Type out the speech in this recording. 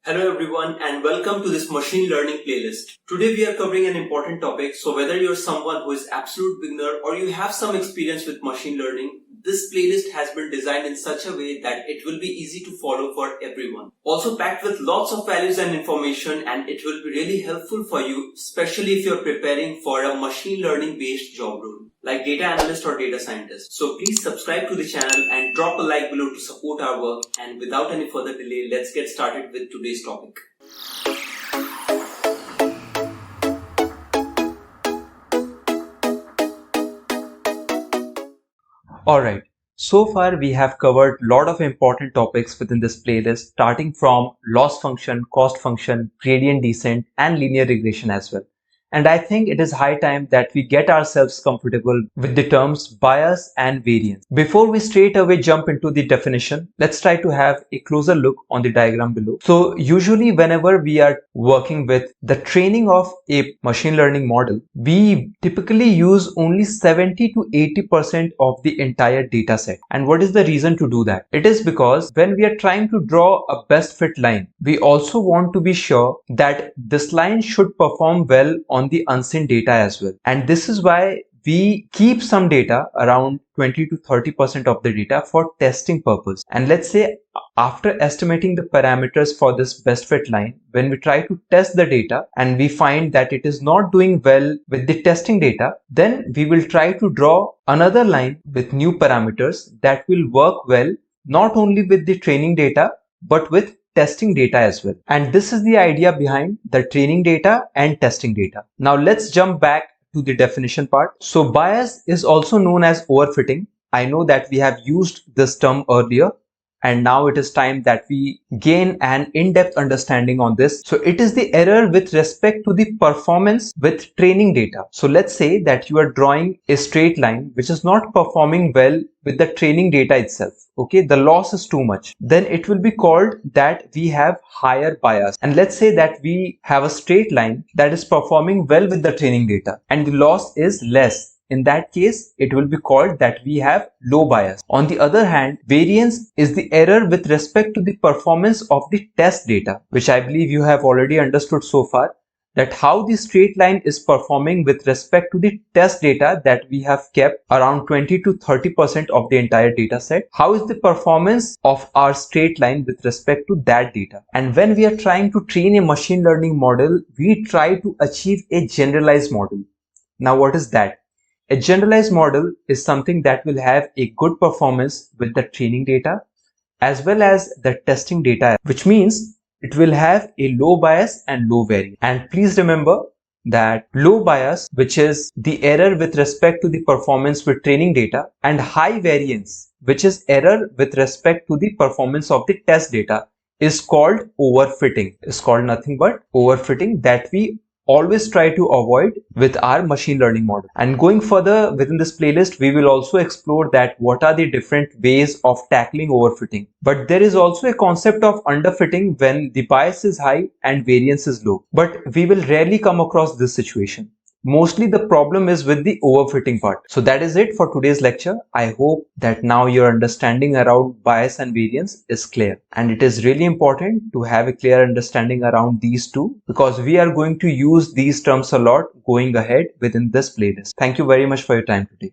Hello everyone and welcome to this machine learning playlist. Today we are covering an important topic, so whether you're someone who is absolute beginner or you have some experience with machine learning, this playlist has been designed in such a way that it will be easy to follow for everyone. Also packed with lots of values and information, and it will be really helpful for you, especially if you're preparing for a machine learning based job role like data analyst or data scientist. So please subscribe to the channel and drop a like below to support our work. And without any further delay, let's get started with today's topic. Alright, so far we have covered a lot of important topics within this playlist, starting from loss function, cost function, gradient descent, and linear regression as well. And I think it is high time that we get ourselves comfortable with the terms bias and variance. Before we straight away jump into the definition, let's try to have a closer look on the diagram below. So usually whenever we are working with the training of a machine learning model, we typically use only 70 to 80% of the entire data set. And what is the reason to do that? It is because when we are trying to draw a best fit line, we also want to be sure that this line should perform well on the unseen data as well. And this is why we keep some data, around 20 to 30% of the data, for testing purpose. And let's say after estimating the parameters for this best fit line, when we try to test the data and we find that it is not doing well with the testing data, then we will try to draw another line with new parameters that will work well not only with the training data but with testing data as well. And this is the idea behind the training data and testing data. Now let's jump back to the definition part. So bias is also known as overfitting. I know that we have used this term earlier, and now it is time that we gain an in-depth understanding on this. So it is the error with respect to the performance with training data. So let's say that you are drawing a straight line which is not performing well with the training data itself. Okay, the loss is too much. Then it will be called that we have higher bias. And let's say that we have a straight line that is performing well with the training data and the loss is less. In that case, it will be called that we have low bias. On the other hand, variance is the error with respect to the performance of the test data, which I believe you have already understood so far, that how the straight line is performing with respect to the test data that we have kept around 20 to 30% of the entire data set. How is the performance of our straight line with respect to that data? And when we are trying to train a machine learning model, we try to achieve a generalized model. Now what is that? A generalized model is something that will have a good performance with the training data as well as the testing data, which means it will have a low bias and low variance. And please remember that low bias, which is the error with respect to the performance with training data, and high variance, which is error with respect to the performance of the test data, is called overfitting. It's called nothing but overfitting, that we always try to avoid with our machine learning model. And going further within this playlist, we will also explore that what are the different ways of tackling overfitting. But there is also a concept of underfitting when the bias is high and variance is low. But we will rarely come across this situation. Mostly the problem is with the overfitting part. So that is it for today's lecture. I hope that now your understanding around bias and variance is clear. And it is really important to have a clear understanding around these two, because we are going to use these terms a lot going ahead within this playlist. Thank you very much for your time today.